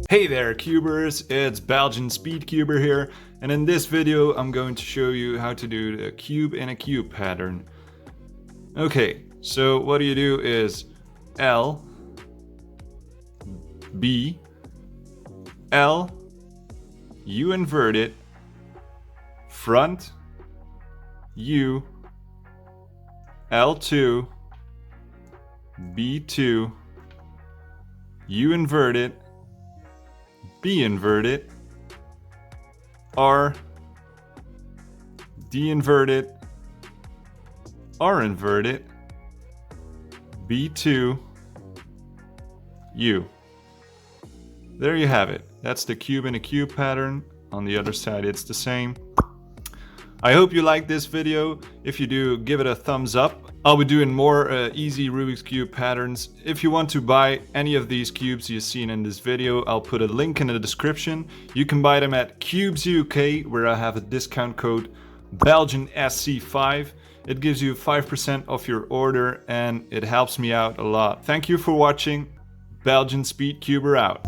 Hey there cubers, it's Belgian Speedcuber here, and in this video I'm going to show you how to do the cube in a cube pattern. Okay, so what you do is L, B, L, U invert it, front, U, L2, B2, U invert it, B invert it, R, D invert it, R invert it, B2, U. There you have it. That's the cube in a cube pattern. On the other side it's the same. I hope you liked this video. If you do, give it a thumbs up. I'll be doing more easy Rubik's Cube patterns. If you want to buy any of these cubes you've seen in this video, I'll put a link in the description. You can buy them at Cubes UK, where I have a discount code BelgianSC5. It gives you 5% off your order and it helps me out a lot. Thank you for watching. Belgian Speedcuber out.